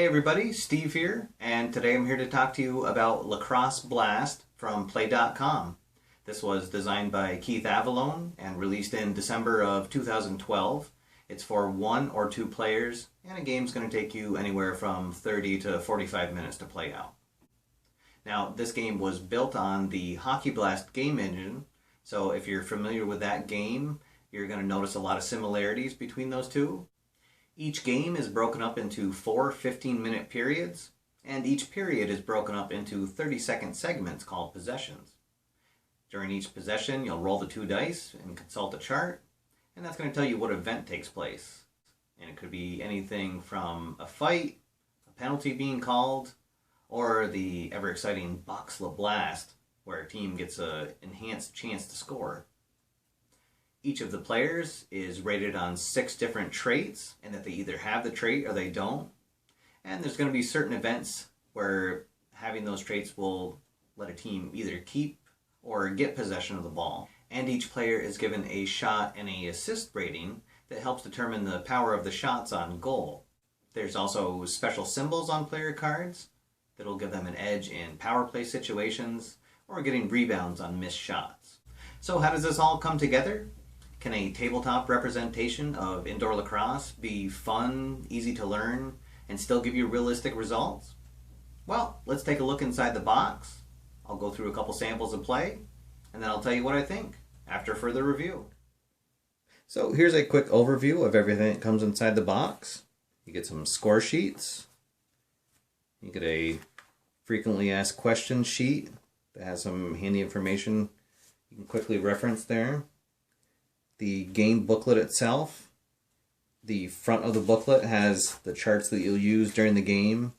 Hey everybody, Steve here, and today I'm here to talk to you about Lacrosse Blast from Play.com. This was designed by Keith Avalone and released in December of 2012. It's for 1 or 2 players, and a game's going to take you anywhere from 30 to 45 minutes to play out. Now, this game was built on the Hockey Blast game engine, so if you're familiar with that game, you're going to notice a lot of similarities between those two. Each game is broken up into 4 15-minute periods, and each period is broken up into 30-second segments called possessions. During each possession, you'll roll the 2 dice and consult a chart, and that's going to tell you what event takes place. And it could be anything from a fight, a penalty being called, or the ever-exciting Box La Blast, where a team gets an enhanced chance to score. Each of the players is rated on 6 different traits, and that they either have the trait or they don't. And there's going to be certain events where having those traits will let a team either keep or get possession of the ball. And each player is given a shot and an assist rating that helps determine the power of the shots on goal. There's also special symbols on player cards that'll give them an edge in power play situations or getting rebounds on missed shots. So how does this all come together? Can a tabletop representation of indoor lacrosse be fun, easy to learn, and still give you realistic results? Well, let's take a look inside the box. I'll go through a couple samples of play, and then I'll tell you what I think after further review. So here's a quick overview of everything that comes inside the box. You get some score sheets. You get a frequently asked questions sheet that has some handy information you can quickly reference there. The game booklet itself. The front of the booklet has the charts that you'll use during the game,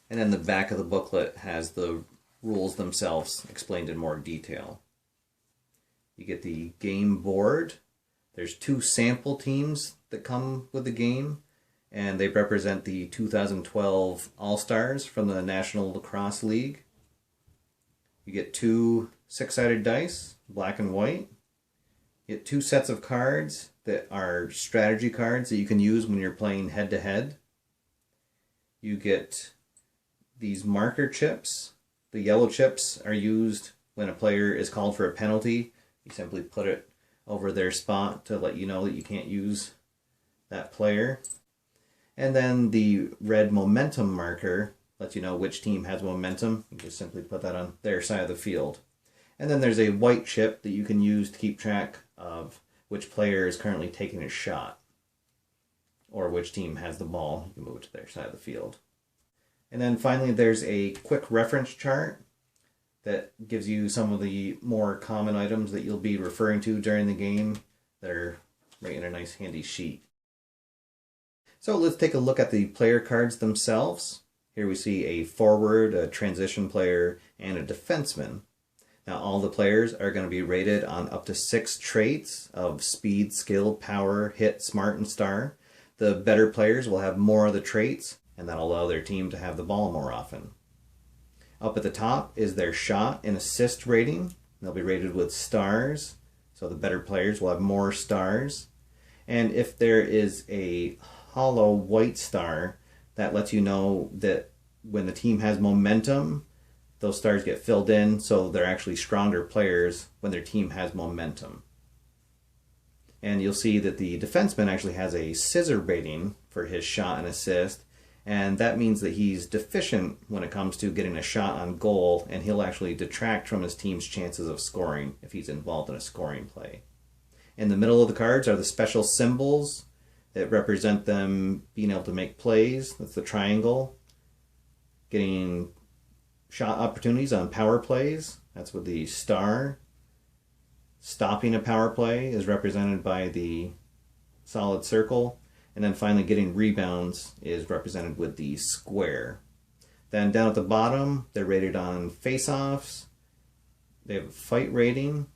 and then the back of the booklet has the rules themselves explained in more detail. You get the game board. There's 2 sample teams that come with the game, and they represent the 2012 All-Stars from the National Lacrosse League. You get 2 6-sided dice, black and white. You get 2 sets of cards that are strategy cards that you can use when you're playing head-to-head. You get these marker chips. The yellow chips are used when a player is called for a penalty. You simply put it over their spot to let you know that you can't use that player. And then the red momentum marker lets you know which team has momentum. You just simply put that on their side of the field. And then there's a white chip that you can use to keep track of which player is currently taking a shot, or which team has the ball. You can move it to their side of the field. And then finally there's a quick reference chart that gives you some of the more common items that you'll be referring to during the game that are right in a nice handy sheet. So let's take a look at the player cards themselves. Here we see a forward, a transition player, and a defenseman. Now all the players are going to be rated on up to 6 traits of speed, skill, power, hit, smart, and star. The better players will have more of the traits, and that'll allow their team to have the ball more often. Up at the top is their shot and assist rating. They'll be rated with stars, so the better players will have more stars. And if there is a hollow white star, that lets you know that when the team has momentum, those stars get filled in, so they're actually stronger players when their team has momentum. And you'll see that the defenseman actually has a scissor rating for his shot and assist, and that means that he's deficient when it comes to getting a shot on goal, and he'll actually detract from his team's chances of scoring if he's involved in a scoring play. In the middle of the cards are the special symbols that represent them being able to make plays. That's the triangle. Getting shot opportunities on power plays, that's with the star. Stopping a power play is represented by the solid circle. And then finally getting rebounds is represented with the square. Then down at the bottom, they're rated on face-offs. They have a fight rating,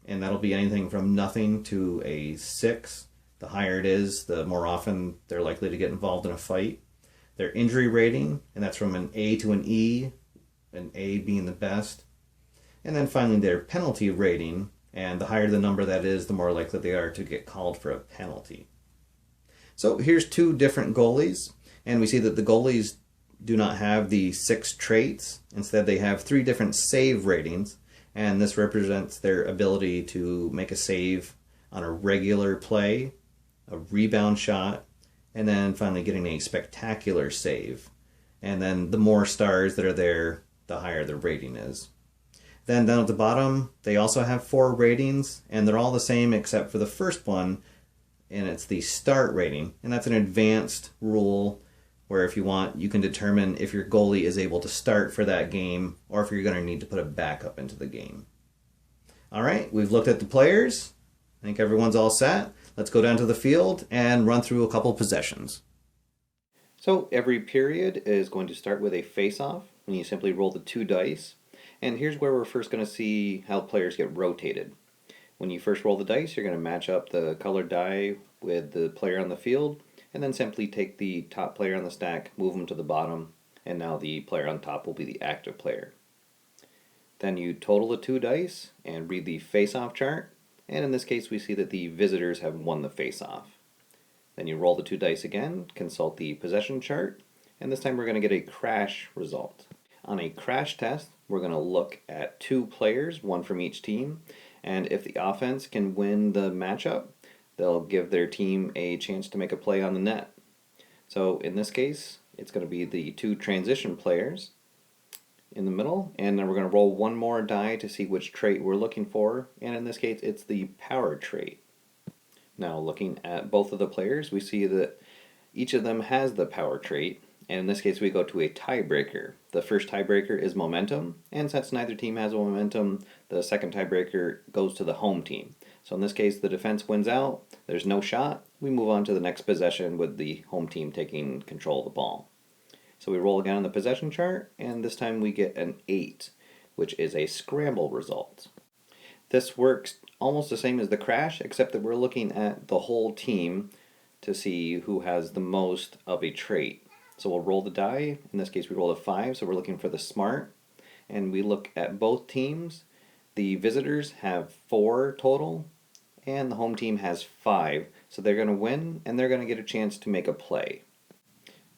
and that'll be anything from nothing to a 6. The higher it is, the more often they're likely to get involved in a fight. Their injury rating, and that's from an A to an E, an A being the best. And then finally their penalty rating, and the higher the number that is, the more likely they are to get called for a penalty. So here's 2 different goalies, and we see that the goalies do not have the 6 traits. Instead, they have 3 different save ratings, and this represents their ability to make a save on a regular play, a rebound shot, and then finally getting a spectacular save. And then the more stars that are there, the higher the rating is. Then down at the bottom, they also have 4 ratings, and they're all the same except for the first one, and it's the start rating. And that's an advanced rule where if you want, you can determine if your goalie is able to start for that game or if you're going to need to put a backup into the game. All right, we've looked at the players. I think everyone's all set. Let's go down to the field and run through a couple possessions. So every period is going to start with a face-off, and you simply roll the 2 dice. And here's where we're first going to see how players get rotated. When you first roll the dice, you're going to match up the colored die with the player on the field, and then simply take the top player on the stack, move them to the bottom, and now the player on top will be the active player. Then you total the 2 dice and read the face-off chart, and in this case we see that the visitors have won the face-off. Then you roll the 2 dice again, consult the possession chart, and this time we're going to get a crash result. On a crash test, we're going to look at 2 players, 1 from each team, and if the offense can win the matchup, they'll give their team a chance to make a play on the net. So in this case, it's going to be the 2 transition players in the middle, and then we're going to roll 1 more die to see which trait we're looking for, and in this case it's the power trait. Now looking at both of the players, we see that each of them has the power trait, and in this case we go to a tiebreaker. The first tiebreaker is momentum, and since neither team has a momentum, the second tiebreaker goes to the home team. So in this case the defense wins out, there's no shot, we move on to the next possession with the home team taking control of the ball. So we roll again on the possession chart, and this time we get an 8, which is a scramble result. This works almost the same as the crash, except that we're looking at the whole team to see who has the most of a trait. So we'll roll the die. In this case we roll a 5, so we're looking for the smart. And we look at both teams. The visitors have 4 total, and the home team has 5. So they're going to win, and they're going to get a chance to make a play.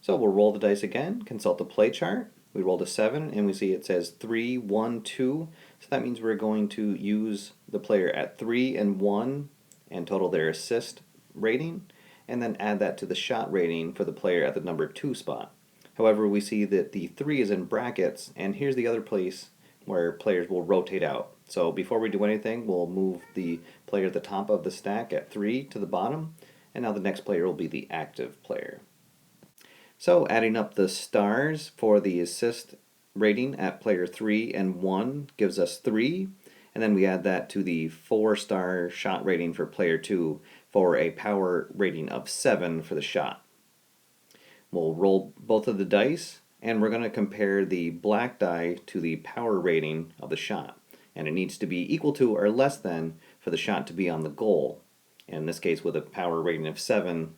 So we'll roll the dice again, consult the play chart. We rolled a 7, and we see it says 3, 1, 2. So that means we're going to use the player at 3 and 1 and total their assist rating, and then add that to the shot rating for the player at the number 2 spot. However, we see that the 3 is in brackets, and here's the other place where players will rotate out. So before we do anything, we'll move the player at the top of the stack at 3 to the bottom, and now the next player will be the active player. So adding up the stars for the assist rating at player 3 and 1 gives us 3, and then we add that to the 4-star shot rating for player 2 for a power rating of 7 for the shot. We'll roll both of the dice, and we're going to compare the black die to the power rating of the shot, and it needs to be equal to or less than for the shot to be on the goal. And in this case, with a power rating of 7,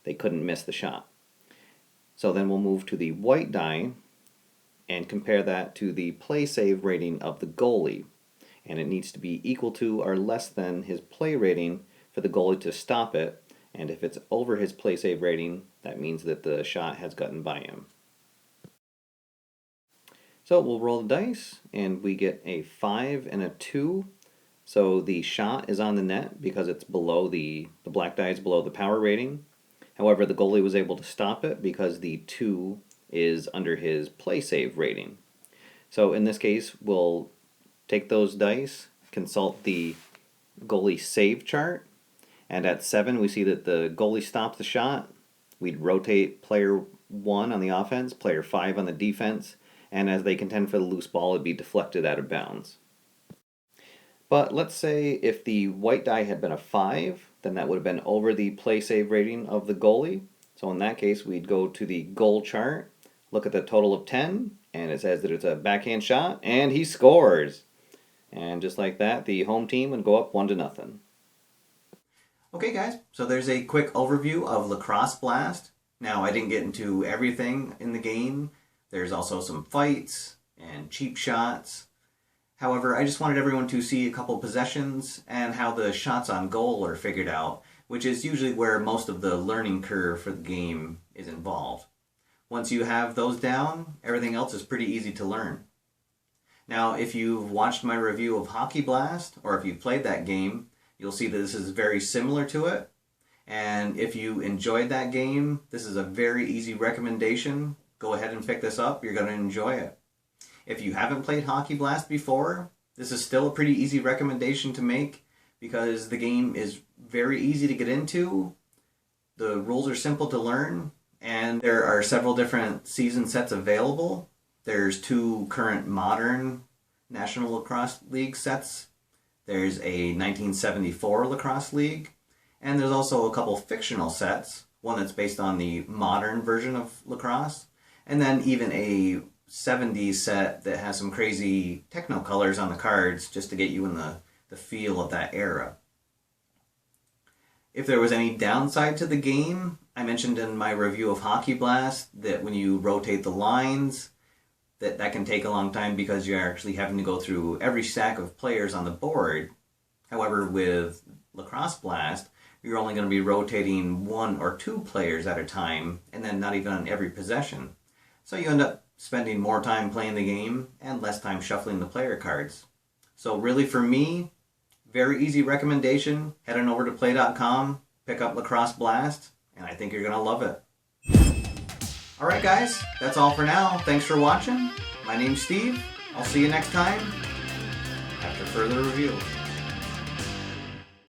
they couldn't miss the shot. So then we'll move to the white die and compare that to the play save rating of the goalie. And it needs to be equal to or less than his play rating for the goalie to stop it. And if it's over his play save rating, that means that the shot has gotten by him. So we'll roll the dice, and we get a 5 and a 2. So the shot is on the net because it's below the black die is below the power rating. However, the goalie was able to stop it because the 2 is under his play save rating. So in this case, we'll take those dice, consult the goalie save chart, and at 7 we see that the goalie stops the shot. We'd rotate player 1 on the offense, player 5 on the defense, and as they contend for the loose ball, it'd be deflected out of bounds. But let's say if the white die had been a 5, then that would have been over the play save rating of the goalie. So in that case, we'd go to the goal chart, look at the total of 10, and it says that it's a backhand shot, and he scores. And just like that, the home team would go up 1-0. Okay guys, so there's a quick overview of Lacrosse Blast. Now I didn't get into everything in the game. There's also some fights and cheap shots. However, I just wanted everyone to see a couple possessions and how the shots on goal are figured out, which is usually where most of the learning curve for the game is involved. Once you have those down, everything else is pretty easy to learn. Now, if you've watched my review of Hockey Blast, or if you've played that game, you'll see that this is very similar to it. And if you enjoyed that game, this is a very easy recommendation. Go ahead and pick this up. You're going to enjoy it. If you haven't played Hockey Blast before, this is still a pretty easy recommendation to make because the game is very easy to get into. The rules are simple to learn, and there are several different season sets available. There's 2 current modern National Lacrosse League sets. There's a 1974 Lacrosse League, and there's also a couple fictional sets, one that's based on the modern version of lacrosse, and then even a 70s set that has some crazy techno colors on the cards just to get you in the feel of that era. If there was any downside to the game, I mentioned in my review of Hockey Blast that when you rotate the lines, that can take a long time because you're actually having to go through every stack of players on the board. However, with Lacrosse Blast, you're only going to be rotating 1 or 2 players at a time, and then not even on every possession. So you end up spending more time playing the game and less time shuffling the player cards. So really for me, very easy recommendation. Head on over to play.com, pick up Lacrosse Blast, and I think you're going to love it. Alright guys, that's all for now. Thanks for watching. My name's Steve. I'll see you next time after further review.